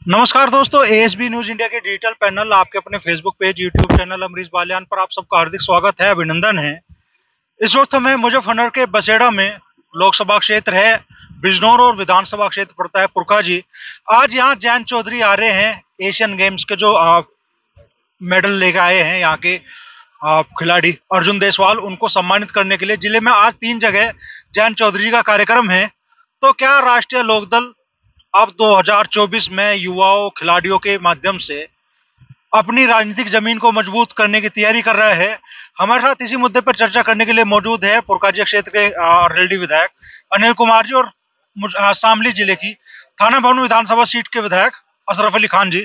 नमस्कार दोस्तों, ASB news India के डिजिटल पैनल, आपके अपने Facebook page, YouTube channel Amrish Baliyan पर आप सबका हार्दिक स्वागत है, अभिनंदन है। इस वक्त हमें मुजफ्फरनगर के बसेड़ा में लोकसभा क्षेत्र है बिजनौर और विधानसभा क्षेत्र पड़ता है पुरकाजी। आज यहाँ जयंत चौधरी आ रहे हैं, एशियन गेम्स के जो मेडल लेकर आए हैं यहाँ के खिलाड़ी अर्जुन देसवाल, उनको सम्मानित करने के लिए जिले में आज 3 जगह जयंत चौधरी का कार्यक्रम है। तो क्या राष्ट्रीय लोकदल अब 2024 में युवाओं खिलाड़ियों के माध्यम से अपनी राजनीतिक जमीन को मजबूत करने की तैयारी कर रहा है? हमारे साथ इसी मुद्दे पर चर्चा करने के लिए मौजूद है पुरकाजी क्षेत्र के रेलडी विधायक अनिल कुमार जी और शामली जिले की थाना भवन विधानसभा सीट के विधायक अशरफ अली खान जी।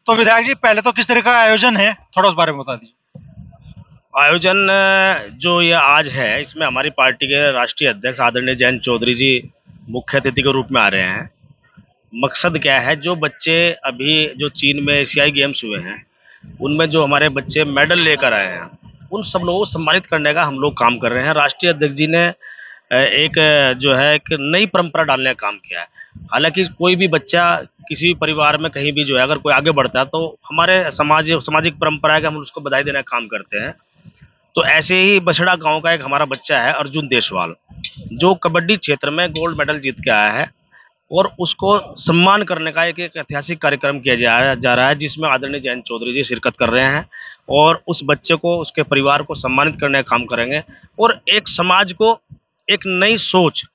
तो विधायक जी, पहले तो किस तरह का आयोजन है, थोड़ा उस बारे में बता दीजिए। आयोजन जो ये आज है, इसमें हमारी पार्टी के राष्ट्रीय अध्यक्ष आदरणीय जयंत चौधरी जी मुख्य अतिथि के रूप में आ रहे हैं। मकसद क्या है, जो बच्चे अभी जो चीन में एशियाई गेम्स हुए हैं उनमें जो हमारे बच्चे मेडल लेकर आए हैं, उन सब लोगों को सम्मानित करने का हम लोग काम कर रहे हैं। राष्ट्रीय अध्यक्ष जी ने एक जो है एक नई परंपरा डालने का काम किया है। हालांकि कोई भी बच्चा किसी भी परिवार में कहीं भी जो है अगर कोई आगे बढ़ता है तो हमारे सामाजिक परंपरा है कि हम उसको बधाई देने का काम करते हैं। तो ऐसे ही बछड़ा गांव का एक हमारा बच्चा है अर्जुन देसवाल, जो कबड्डी क्षेत्र में गोल्ड मेडल जीत के आया है, और उसको सम्मान करने का एक ऐतिहासिक कार्यक्रम किया जा रहा है, जिसमें आदरणीय जयंत चौधरी जी शिरकत कर रहे हैं और उस बच्चे को, उसके परिवार को सम्मानित करने का काम करेंगे और एक समाज को एक नई सोच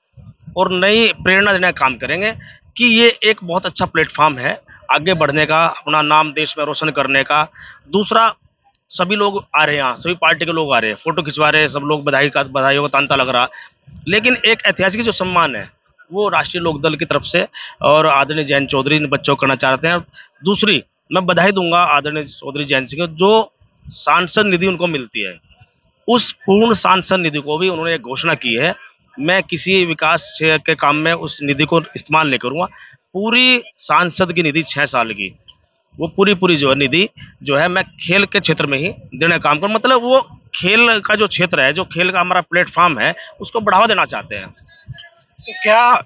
और नई प्रेरणा देने का काम करेंगे कि ये एक बहुत अच्छा प्लेटफॉर्म है आगे बढ़ने का, अपना नाम देश में रोशन करने का। दूसरा, सभी लोग आ रहे हैं, यहाँ सभी पार्टी के लोग आ रहे हैं, फोटो खिंचवा रहे हैं, सब लोग बधाइयों का तांता लग रहा, लेकिन एक ऐतिहासिक जो सम्मान है वो राष्ट्रीय लोकदल की तरफ से और आदरणीय जयंत चौधरी ने बच्चों को करना चाहते हैं। दूसरी, मैं बधाई दूंगा आदरणीय चौधरी जयंत सिंह को, जो सांसद निधि उनको मिलती है, उस पूर्ण सांसद निधि को भी उन्होंने एक घोषणा की है। मैं किसी विकास के काम में उस निधि को इस्तेमाल नहीं करूंगा। पूरी सांसद की निधि 6 साल की, वो पूरी जो निधि जो है मैं खेल के क्षेत्र में ही देने का काम करूँ। मतलब वो खेल का जो क्षेत्र है, जो खेल का हमारा प्लेटफॉर्म है, उसको बढ़ावा देना चाहते हैं। तो क्या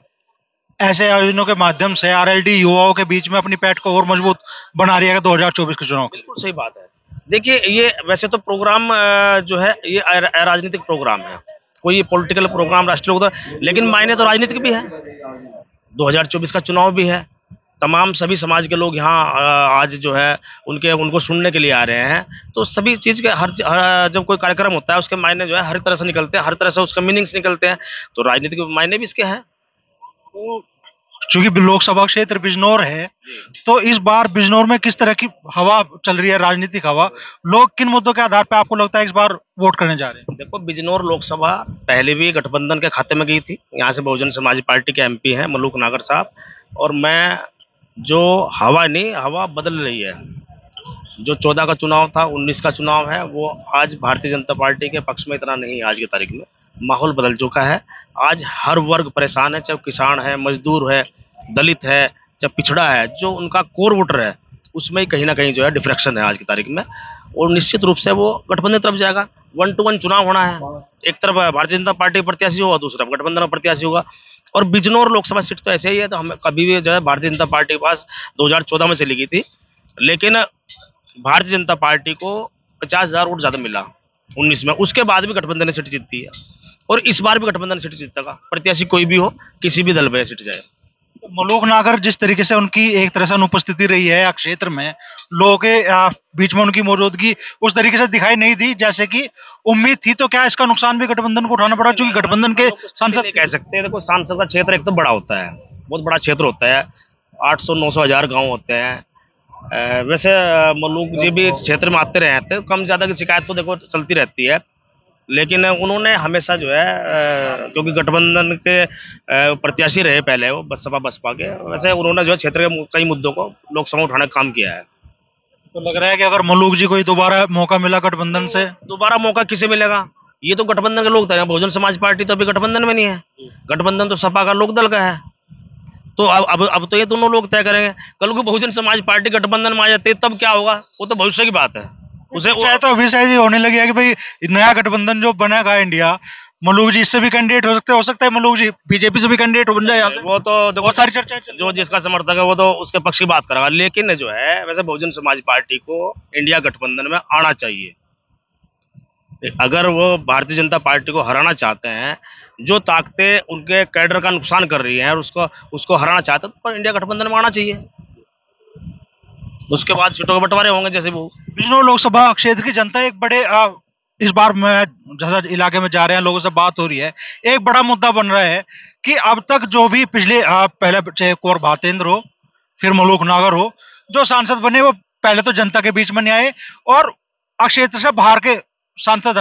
ऐसे आयोजनों के माध्यम से आरएलडी युवाओं के बीच में अपनी पैठ को और मजबूत बना रही है 2024 के चुनाव के लिए? बिल्कुल सही बात है। देखिए, ये वैसे तो प्रोग्राम जो है ये राजनीतिक प्रोग्राम है, कोई पॉलिटिकल प्रोग्राम राष्ट्रीय लोकदल, लेकिन मायने तो राजनीतिक भी है। 2024 का चुनाव भी है, तमाम सभी समाज के लोग यहाँ आज जो है उनको सुनने के लिए आ रहे हैं। तो सभी चीज़ के हर जब कोई कार्यक्रम होता है उसके मायने जो है हर तरह से निकलते हैं, हर तरह से उसका मीनिंग्स निकलते हैं, तो राजनीतिक मायने भी इसके हैं। चूंकि लोकसभा क्षेत्र बिजनौर है, तो इस बार बिजनौर में किस तरह की हवा चल रही है, राजनीतिक हवा? लोग किन मुद्दों के आधार पर आपको लगता है इस बार वोट करने जा रहे हैं? देखो, बिजनौर लोकसभा पहले भी गठबंधन के खाते में गई थी। यहाँ से बहुजन समाज पार्टी के एमपी हैं मलूक नागर साहब, और मैं जो हवा बदल रही है। जो 14 का चुनाव था, 19 का चुनाव है, वो आज भारतीय जनता पार्टी के पक्ष में इतना नहीं। आज की तारीख में माहौल बदल चुका है। आज हर वर्ग परेशान है, चाहे किसान है, मजदूर है, दलित है, चाहे पिछड़ा है, जो उनका कोर वोटर है उसमें कहीं ना कहीं जो है डिफ्रैक्शन है आज की तारीख में, और निश्चित रूप से वो गठबंधन तरफ जाएगा। 1 to 1 चुनाव होना है, एक तरफ भारतीय जनता पार्टी प्रत्याशी होगा, दूसरी तरफ गठबंधन प्रत्याशी होगा। और बिजनौर लोकसभा सीट तो ऐसे ही है, तो हम कभी भी जो है भारतीय जनता पार्टी के पास 2014 में चली गई थी, लेकिन भारतीय जनता पार्टी को 50,000 वोट ज्यादा मिला 19 में। उसके बाद भी गठबंधन ने सीट जीती है, और इस बार भी गठबंधन सीट जीतेगा, प्रत्याशी कोई भी हो, किसी भी दल पे सीट जाए। मलूक नागर, जिस तरीके से उनकी एक तरह से अनुपस्थिति रही है क्षेत्र में, लोगों के बीच में उनकी मौजूदगी उस तरीके से दिखाई नहीं दी जैसे कि उम्मीद थी, तो क्या इसका नुकसान भी गठबंधन को उठाना पड़ा, चूंकि गठबंधन के सांसद कह सकते हैं? देखो, सांसद का क्षेत्र एक तो बड़ा होता है, बहुत बड़ा क्षेत्र होता है, 800-900 हज़ार गाँव होते हैं। वैसे मलूक जी भी क्षेत्र में आते रहे थे, कम ज्यादा की शिकायत तो देखो चलती रहती है, लेकिन उन्होंने हमेशा जो है क्योंकि गठबंधन के प्रत्याशी रहे पहले, वो बसपा के, वैसे उन्होंने जो है क्षेत्र के कई मुद्दों को लोकसभा उठाने का काम किया है। तो लग रहा है कि अगर मलूक जी को दोबारा मौका मिला गठबंधन से, दोबारा मौका किसे मिलेगा? ये तो गठबंधन के लोग थे, बहुजन समाज पार्टी तो अभी गठबंधन में नहीं है, गठबंधन तो सपा का लोकदल का है। तो अब तो ये दोनों लोग तय करेंगे। कल को बहुजन समाज पार्टी गठबंधन में आ जाती है तब क्या होगा, वो तो भविष्य की बात है। उसे तो अभी से होने लगी है कि भाई नया गठबंधन जो बनेगा इंडिया, मलूक जी इससे भी कैंडिडेट हो सकता है मलूक जी बीजेपी से भी कैंडिडेट बन जाए यहाँ से। वो तो देखो बहुत सारी चर्चाएं चल रही जो जिसका समर्थक है वो तो उसके पक्ष की बात करेगा, लेकिन जो है वैसे बहुजन समाज पार्टी को इंडिया गठबंधन में आना चाहिए। अगर वो भारतीय जनता पार्टी को हराना चाहते हैं, जो ताकतें उनके कैडर का नुकसान कर रही हैं और उसको उसको हराना चाहते हैं, तो इंडिया गठबंधन में आना चाहिए। उसके बाद सीटों के बंटवारे होंगे जैसे वो। बिजनौर लोकसभा क्षेत्र की जनता एक बड़े इस बार मैं जैसा इलाके में जा रहे हैं लोगों से बात हो रही है, एक बड़ा मुद्दा बन रहा है कि अब तक जो भी पिछले पहले चाहे कौर भातेंद्र हो फिर मलूक नागर हो, जो सांसद बने वो पहले तो जनता के बीच में नहीं आए और क्षेत्र से बाहर के सांसद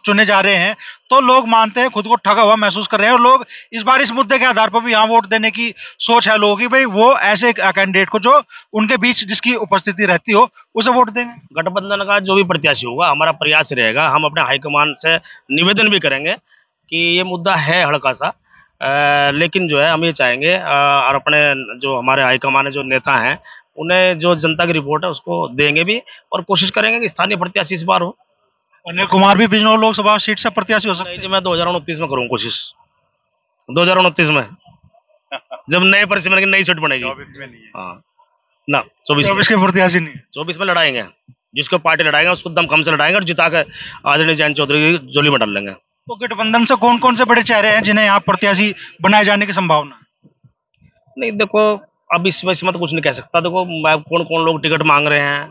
चुने जा रहे हैं। तो लोग मानते हैं खुद को ठगा हुआ महसूस कर रहे हैं और लोग इस बार इस मुद्दे के आधार पर भी यहाँ वोट देने की सोच है लोगों की, भाई वो ऐसे कैंडिडेट को जो उनके बीच जिसकी उपस्थिति रहती हो उसे वोट देंगे। गठबंधन का जो भी प्रत्याशी होगा, हमारा प्रयास रहेगा, हम अपने हाईकमान से निवेदन भी करेंगे कि ये मुद्दा है हल्का सा, लेकिन जो है हम ये चाहेंगे और अपने जो हमारे हाईकमान है, जो नेता हैं, उन्हें जो जनता की रिपोर्ट है उसको देंगे भी और कोशिश करेंगे कि स्थानीय प्रत्याशी इस बार हो। अनिल कुमार भी बिजनौर लोकसभा सीट से प्रत्याशी हो सकते नहीं हैं। जी, मैं 2029 में करूँगा कोशिश, 2029 में जब नए परिसीमन की नई सीट बनेगी। हाँ ना, 24 के प्रत्याशी नहीं। 24 में लड़ाएंगे, जिसको पार्टी लड़ाएंगे उसको दम खम से लड़ाएंगे और जिता के आदरणीय जयंत चौधरी की झोली में डाल लेंगे। तो गठबंधन से कौन कौन से बड़े चेहरे हैं जिन्हें यहाँ प्रत्याशी बनाए जाने की संभावना है? नहीं देखो, अब इस वैसे मैं तो कुछ नहीं कह सकता। देखो कौन कौन लोग टिकट मांग रहे हैं,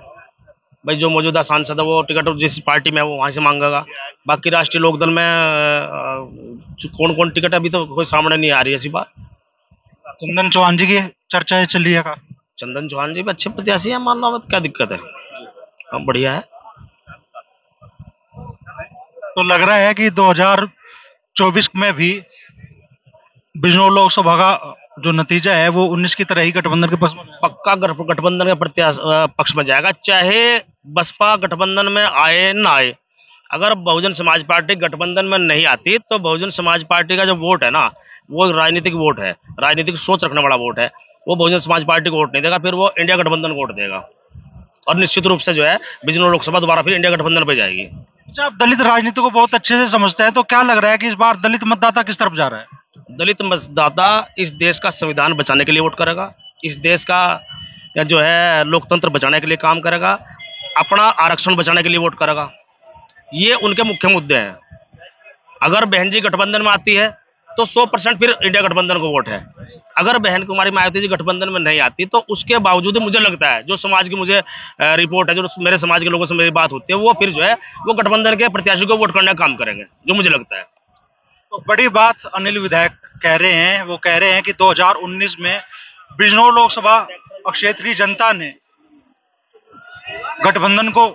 भाई जो मौजूदा सांसद है वो टिकट जिस पार्टी में है वो वहाँ से मांगेगा। बाकी राष्ट्रीय लोकदल में कौन कौन टिकट अभी तो कोई सामने नहीं आ रही है ऐसी बात। चंदन चौहान जी की चर्चा चल रही है का? चंदन चौहान जी भी अच्छे प्रत्याशी है, मानना में तो क्या दिक्कत है। हाँ बढ़िया है। तो लग रहा है कि 2024 में भी बिजनौर लोकसभा का जो नतीजा है वो 19 की तरह ही गठबंधन के पक्ष में पक्का गठबंधन के पक्ष में जाएगा, चाहे बसपा गठबंधन में आए ना आए। अगर बहुजन समाज पार्टी गठबंधन में नहीं आती तो बहुजन समाज पार्टी का जो वोट है ना, वो राजनीतिक वोट है, राजनीतिक सोच रखने वाला वोट है। वो बहुजन समाज पार्टी को वोट नहीं देगा, फिर वो इंडिया गठबंधन को वोट देगा और निश्चित रूप से जो है बिजनौर लोकसभा दोबारा फिर इंडिया गठबंधन पे जाएगी। अच्छा, आप दलित राजनीति को बहुत अच्छे से समझते हैं, तो क्या लग रहा है कि इस बार दलित मतदाता किस तरफ जा रहा है? दलित मतदाता इस देश का संविधान बचाने के लिए वोट करेगा, इस देश का जो है लोकतंत्र बचाने के लिए काम करेगा, अपना आरक्षण बचाने के लिए वोट करेगा। ये उनके मुख्य मुद्दे हैं। अगर बहन जी गठबंधन में आती है तो 100% फिर इंडिया गठबंधन को वोट है। अगर बहन कुमारी मायावती जी गठबंधन में नहीं आती तो उसके बावजूद मुझे लगता है, जो समाज की मुझे रिपोर्ट है, जो मेरे समाज के लोगों से मेरी बात होती है, वो फिर जो है वो गठबंधन के प्रत्याशी को वोट करने का काम करेंगे, जो मुझे लगता है। तो बड़ी बात अनिल विधायक कह रहे हैं, वो कह रहे हैं कि 2019 में बिजनौर लोकसभा क्षेत्र की जनता ने गठबंधन को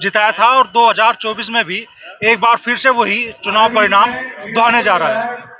जिताया था और 2024 में भी एक बार फिर से वही चुनाव परिणाम दोहराने जा रहा है।